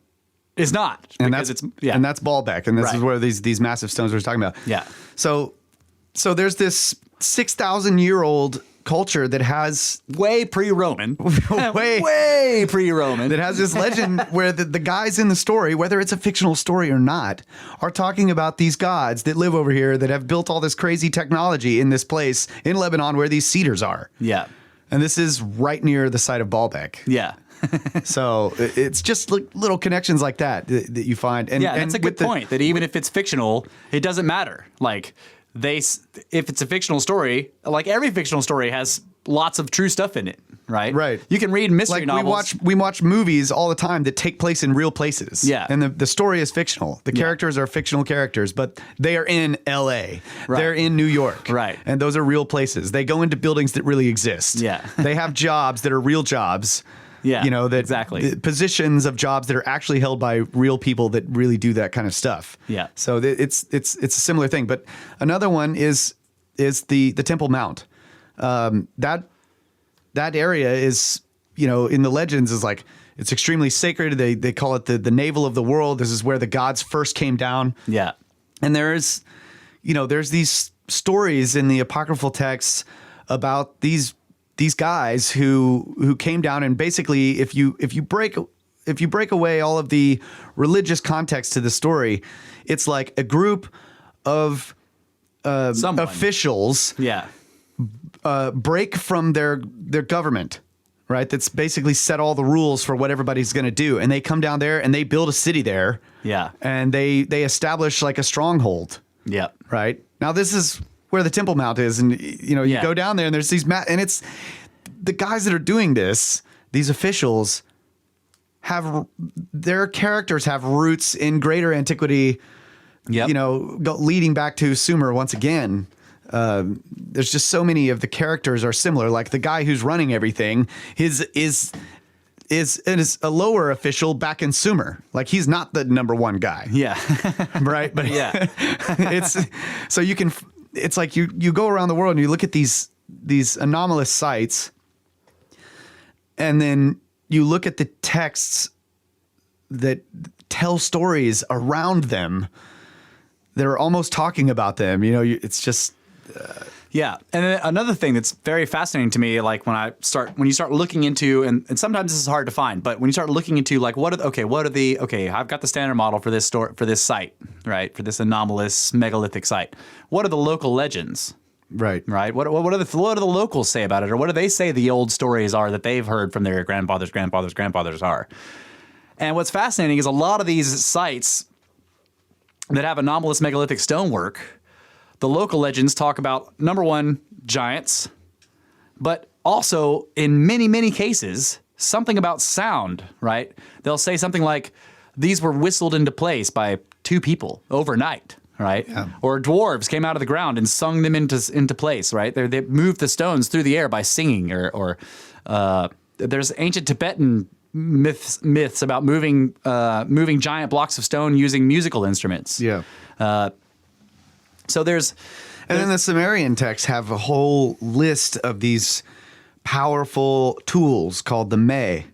is not. and because that's it's yeah. and that's Baalbek, and this is Right. where these massive stones we're talking about. Yeah. So there's this 6,000-year-old culture that has way pre-Roman. Way- way pre-Roman. that has this legend where the guys in the story, whether it's a fictional story or not, are talking about these gods that live over here that have built all this crazy technology in this place in Lebanon where these cedars are. Yeah. And this is right near the site of Baalbek. Yeah. So it's just like little connections like that you find. And Yeah, and that's a with good point. That even if it's fictional, it doesn't matter. Like if it's a fictional story, like every fictional story has lots of true stuff in it, right? Right. You can read mystery Like novels. we watch movies all the time that take place in real places. Yeah. And the story is fictional. The characters are fictional characters, but they are in LA. Right. They're in New York. Right. And those are real places. They go into buildings that really exist. Yeah. They have jobs that are real jobs. Yeah, that exactly. positions of jobs that are actually held by real people that really do that kind of stuff. Yeah. So it's a similar thing. But another one is the Temple Mount. That area is, in the legends is like, it's extremely sacred. They call it the navel of the world. This is where the gods first came down. Yeah. And there's these stories in the apocryphal texts about these guys who came down, and basically if you break away all of the religious context to the story, it's like a group of officials Yeah. break from their government, right? That's basically set all the rules for what everybody's going to do, and they come down there and they build a city there. Yeah. And they establish like a stronghold. Yeah. Right. Now this is where the Temple Mount is, and you Yeah. go down there and there's these and it's the guys that are doing this, these officials have their characters have roots in greater antiquity. Yep. Leading back to Sumer once again. There's just so many of the characters are similar. Like the guy who's running everything, is a lower official back in Sumer. Like he's not the number one guy. Yeah. Right. But Yeah. It's like you go around the world and you look at these anomalous sites, and then you look at the texts that tell stories around them that are almost talking about them. It's just Yeah, and then another thing that's very fascinating to me, like when you start looking into, and sometimes this is hard to find, but when you start looking into like I've got the standard model for this site, right, for this anomalous megalithic site. What are the local legends? right. Right. What do the locals say about it, or what do they say the old stories are that they've heard from their grandfathers are? And what's fascinating is a lot of these sites that have anomalous megalithic stonework, the local legends talk about, number one, giants, but also in many, many cases, something about sound, right? They'll say something like, these were whistled into place by two people overnight, right? Yeah. Or dwarves came out of the ground and sung them into place, right? They moved the stones through the air by singing, or there's ancient Tibetan myths about moving giant blocks of stone using musical instruments. Yeah. So there's And then the Sumerian texts have a whole list of these powerful tools called the May.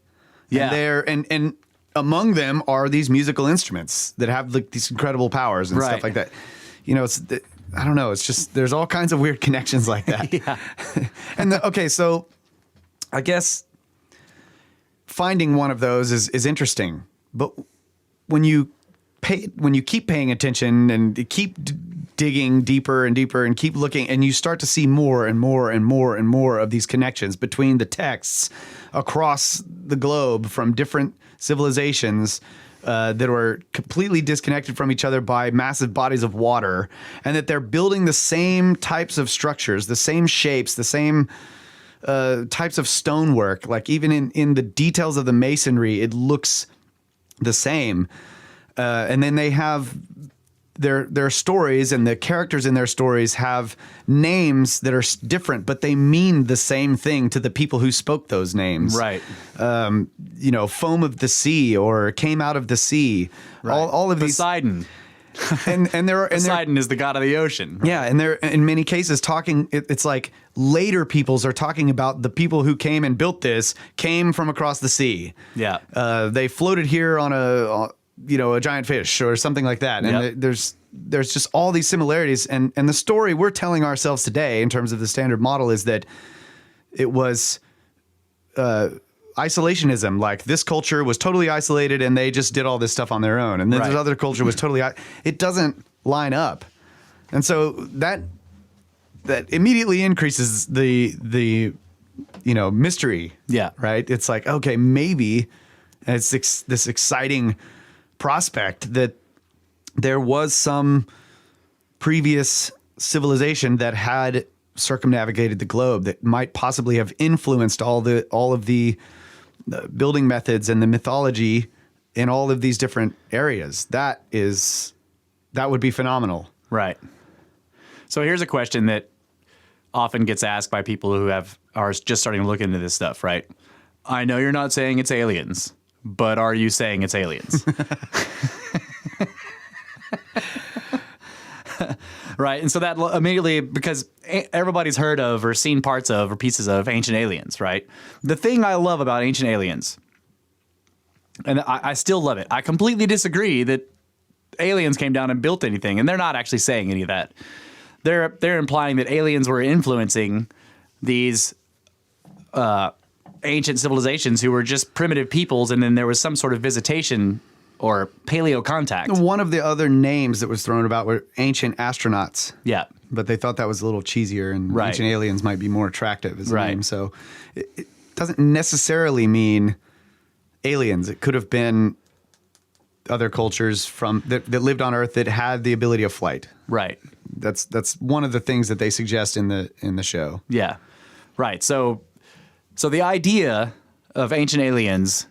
Yeah. And they're and among them are these musical instruments that have like these incredible powers and Right. stuff like that. You know, it's I don't know. It's just there's all kinds of weird connections like that. Yeah. And okay, so I guess finding one of those is interesting, but when you keep paying attention and keep digging deeper and deeper and keep looking, and you start to see more and more and more and more of these connections between the texts across the globe from different civilizations that were completely disconnected from each other by massive bodies of water, and that they're building the same types of structures, the same shapes, the same types of stonework. Like even in the details of the masonry, it looks the same. And then they have their stories, and the characters in their stories have names that are different, but they mean the same thing to the people who spoke those names. Right. You know, foam of the sea or came out of the sea. Right. All of these. Poseidon. And they're Poseidon is the god of the ocean. yeah, and they're in many cases talking. It's like later peoples are talking about the people who came and built this came from across the sea. Yeah. They floated here on a giant fish or something like that. And Yep. there's just all these similarities. And the story we're telling ourselves today in terms of the standard model is that it was isolationism. Like this culture was totally isolated and they just did all this stuff on their own. And then Right. this other culture was totally, it doesn't line up. And so that immediately increases the mystery. Yeah. Right. It's like, okay, maybe, and it's this exciting prospect that there was some previous civilization that had circumnavigated the globe that might possibly have influenced all of the building methods and the mythology in all of these different areas. That would be phenomenal. Right. So here's a question that often gets asked by people who are just starting to look into this stuff, right? I know you're not saying it's aliens, but are you saying it's aliens? Right. And so that immediately, because everybody's heard of or seen parts of or pieces of Ancient Aliens, right? The thing I love about Ancient Aliens, and I still love it, I completely disagree that aliens came down and built anything, and they're not actually saying any of that. They're implying that aliens were influencing these ancient civilizations who were just primitive peoples, and then there was some sort of visitation or paleo contact. One of the other names that was thrown about were ancient astronauts. Yeah. But they thought that was a little cheesier, and Right. ancient aliens might be more attractive as a Right. name. So it doesn't necessarily mean aliens. It could have been other cultures that lived on Earth that had the ability of flight. Right. That's one of the things that they suggest in the show. Yeah. Right. So the idea of Ancient Aliens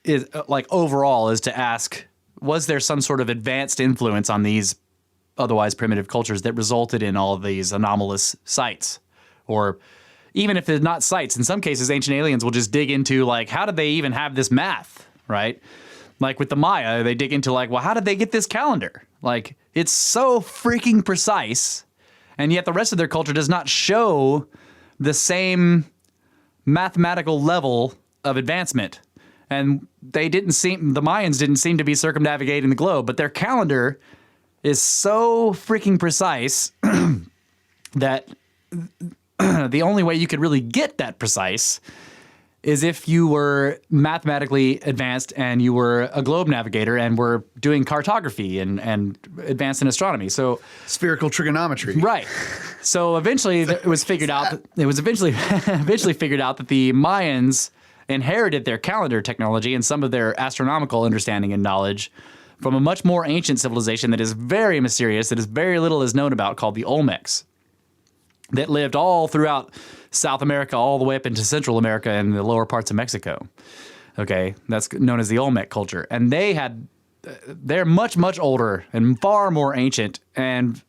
is overall is to ask, was there some sort of advanced influence on these otherwise primitive cultures that resulted in all of these anomalous sites? Or even if they're not sites, in some cases, Ancient Aliens will just dig into how did they even have this math, right? Like with the Maya, they dig into well, how did they get this calendar? It's so freaking precise, and yet the rest of their culture does not show the same mathematical level of advancement. And the Mayans didn't seem to be circumnavigating the globe, but their calendar is so freaking precise that the only way you could really get that precise is if you were mathematically advanced and you were a globe navigator and were doing cartography and advanced in astronomy. So Spherical trigonometry. right. So eventually it was figured out. It was eventually figured out that the Mayans inherited their calendar technology and some of their astronomical understanding and knowledge from a much more ancient civilization that is very mysterious, that is very little is known about, called the Olmecs, that lived all throughout South America, all the way up into Central America and the lower parts of Mexico. Okay, that's known as the Olmec culture. And they're much, much older and far more ancient and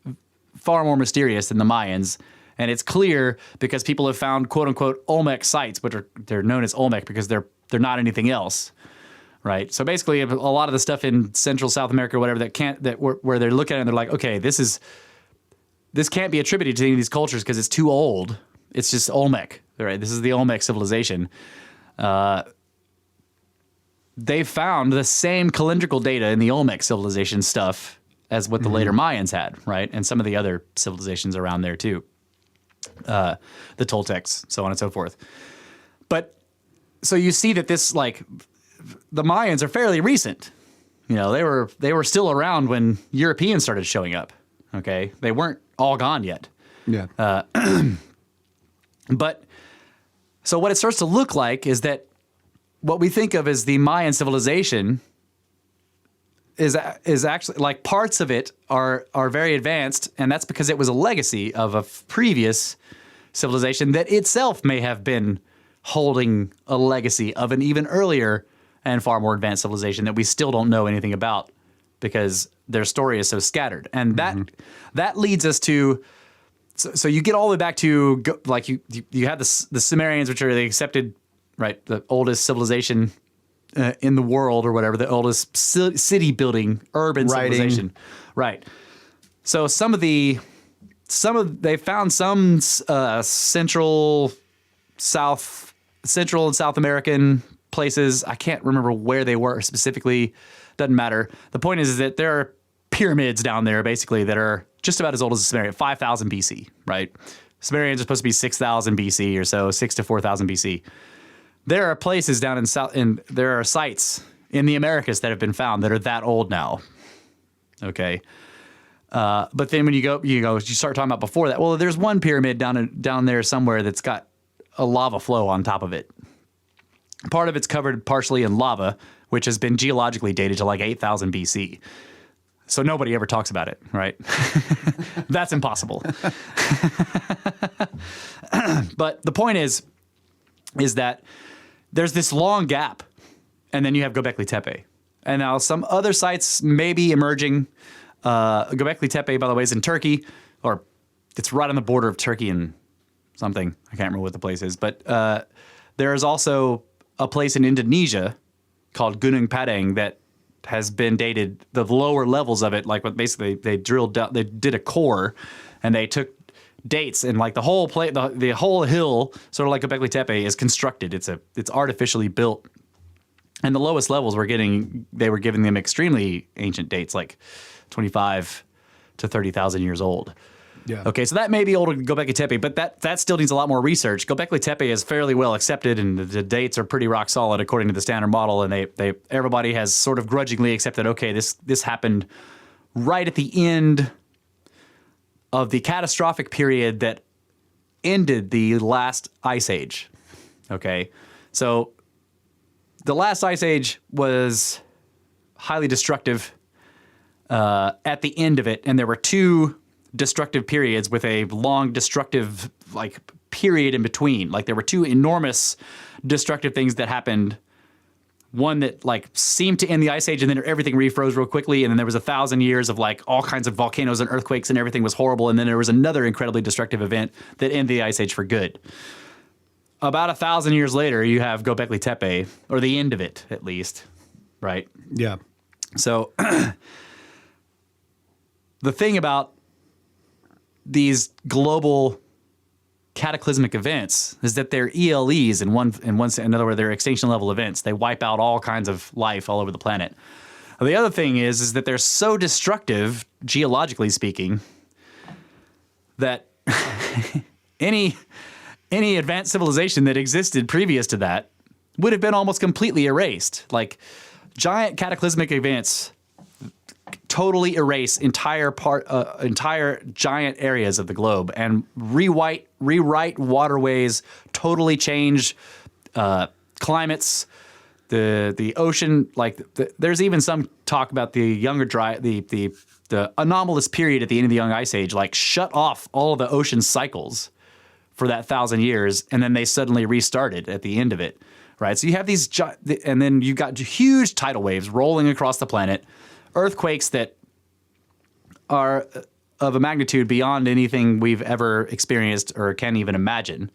far more mysterious than the Mayans. And it's clear because people have found quote unquote Olmec sites, but they're known as Olmec because they're not anything else, right? So basically, a lot of the stuff in Central South America or whatever where they're looking at it and they're like, okay, this can't be attributed to any of these cultures because it's too old. It's just Olmec, right? This is the Olmec civilization. They found the same calendrical data in the Olmec civilization stuff as what the later Mayans had, right? And some of the other civilizations around there too. The Toltecs, so on and so forth. But so you see that this, like, the Mayans are fairly recent. You know, they were still around when Europeans started showing up. Okay, they weren't all gone yet. Yeah. But so what it starts to look like is that what we think of as the Mayan civilization is actually, like, parts of it are very advanced, and that's because it was a legacy of a previous civilization that itself may have been holding a legacy of an even earlier and far more advanced civilization that we still don't know anything about because their story is so scattered. And that leads us to, so you get all the way back to, like, you have the Sumerians, which are the accepted, right, the oldest civilization in the world or whatever, the oldest city building, urban civilization. Right. So they found some Central and South American places. I can't remember where they were specifically. Doesn't matter. The point is that there are pyramids down there basically that are just about as old as the Sumerian, 5,000 BC, right? Sumerians are supposed to be 6,000 BC or so, 6 to 4,000 BC. There are places down in South, and there are sites in the Americas that have been found that are that old now. Okay. But then when you start talking about before that, well, there's one pyramid down there somewhere that's got a lava flow on top of it. Part of it's covered partially in lava, which has been geologically dated to like 8,000 BC. So nobody ever talks about it, right? That's impossible. But the point is that there's this long gap, and then you have Göbekli Tepe. And now some other sites may be emerging. Göbekli Tepe, by the way, is in Turkey, or it's right on the border of Turkey and something. I can't remember what the place is. But there is also a place in Indonesia called Gunung Padang that has been dated, the lower levels of it, like what basically they drilled down, they did a core, and they took dates, and like the whole the whole hill, sort of like Göbekli Tepe, is constructed. It's artificially built. And the lowest levels they were giving them extremely ancient dates, like 25 to 30,000 years old. Yeah. Okay, so that may be older than Göbekli Tepe, but that still needs a lot more research. Göbekli Tepe is fairly well accepted, and the dates are pretty rock solid according to the standard model, and everybody has sort of grudgingly accepted, okay, this happened right at the end of the catastrophic period that ended the last ice age. Okay, so the last ice age was highly destructive at the end of it, and there were two destructive periods with a long destructive period in between. Like there were two enormous destructive things that happened. One that seemed to end the ice age, and then everything refroze real quickly, and then there was 1,000 years of all kinds of volcanoes and earthquakes, and everything was horrible, and then there was another incredibly destructive event that ended the ice age for good. About 1,000 years later, you have Göbekli Tepe, or the end of it, at least, right? Yeah. So the thing about these global cataclysmic events is that they're ELEs in other words, they're extinction level events. They wipe out all kinds of life all over the planet. The other thing is that they're so destructive, geologically speaking, that any advanced civilization that existed previous to that would have been almost completely erased. Like giant cataclysmic events totally erase entire giant areas of the globe and rewrite waterways, totally change climates, the ocean. There's even some talk about the anomalous period at the end of the young ice age, shut off all of the ocean cycles for that 1,000 years, and then they suddenly restarted at the end of it, right? So you have these, and then you got huge tidal waves rolling across the planet, earthquakes that are of a magnitude beyond anything we've ever experienced or can even imagine.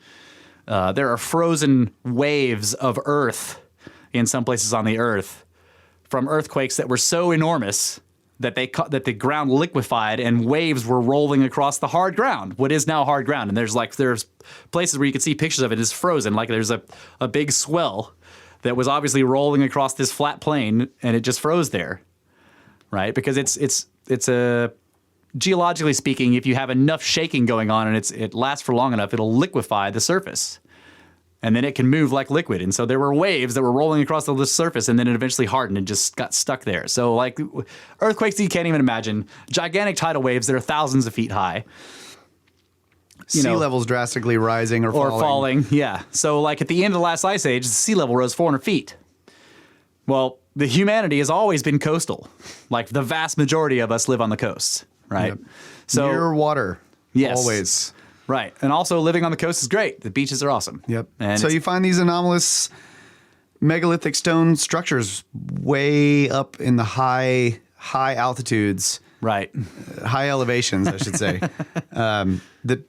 There are frozen waves of earth in some places on the earth from earthquakes that were so enormous that the ground liquefied and waves were rolling across the hard ground, what is now hard ground. And there's places where you can see pictures of it is frozen, like there's a big swell that was obviously rolling across this flat plain, and it just froze there, right? Because it's a geologically speaking, if you have enough shaking going on and it lasts for long enough, it'll liquefy the surface. And then it can move like liquid. And so there were waves that were rolling across the surface, and then it eventually hardened and just got stuck there. So like earthquakes you can't even imagine, gigantic tidal waves that are thousands of feet high. Sea levels drastically rising or falling. Yeah. So like at the end of the last ice age, the sea level rose 400 feet. Well, the humanity has always been coastal. Like the vast majority of us live on the coast, right? Yep. So near water. Yes. Always. Right. And also living on the coast is great. The beaches are awesome. Yep. And so you find these anomalous megalithic stone structures way up in the high altitudes. Right. High elevations, I should say. That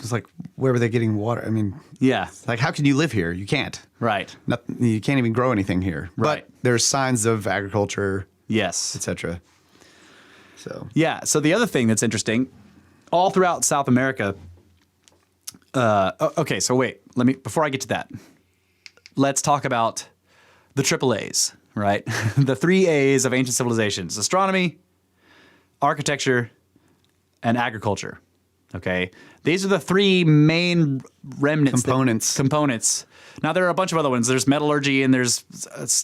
was like, where were they getting water? I mean, yeah. Like, how can you live here? You can't. Right. You can't even grow anything here. Right. But there's signs of agriculture. Yes. Etc. So. Yeah. So the other thing that's interesting, all throughout South America. Okay. So wait. Before I get to that, let's talk about the triple A's. Right. The 3 A's of ancient civilizations: astronomy, architecture, and agriculture. Okay, these are the 3 main remnants components. Now there are a bunch of other ones. There's metallurgy, and there's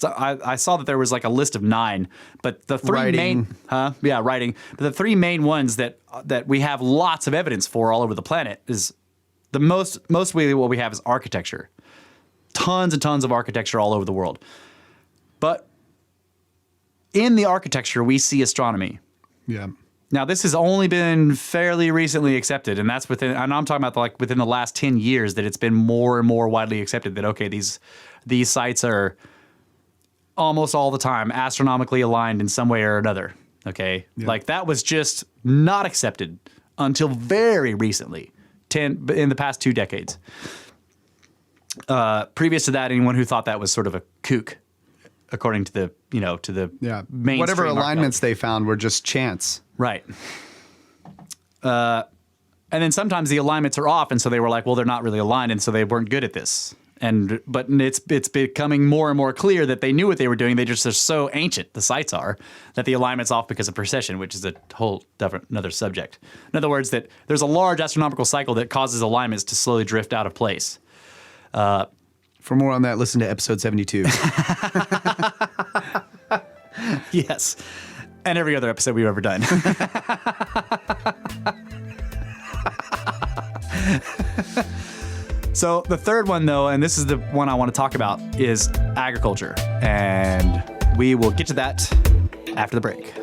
I saw that there was like a list of 9, but the 3 main writing. But the 3 main ones that we have lots of evidence for all over the planet is the mostly what we have is architecture. Tons and tons of architecture all over the world. But in the architecture, we see astronomy. Yeah. Now, this has only been fairly recently accepted, and that's and I'm talking about within the last 10 years that it's been more and more widely accepted that, okay, these sites are almost all the time astronomically aligned in some way or another, okay? Yeah. Like, that was just not accepted until very recently, in the past 2 decades. Previous to that, anyone who thought that was sort of a kook, according to the mainstream whatever alignments they found were just chance. Right. And then sometimes the alignments are off, and so they were like, well, they're not really aligned, and so they weren't good at this. But it's becoming more and more clear that they knew what they were doing. They're so ancient, the sites are, that the alignment's off because of precession, which is a whole another subject. In other words, that there's a large astronomical cycle that causes alignments to slowly drift out of place. For more on that, listen to episode 72. Yes. And every other episode we've ever done. So the third one, though, and this is the one I want to talk about, is agriculture. And we will get to that after the break.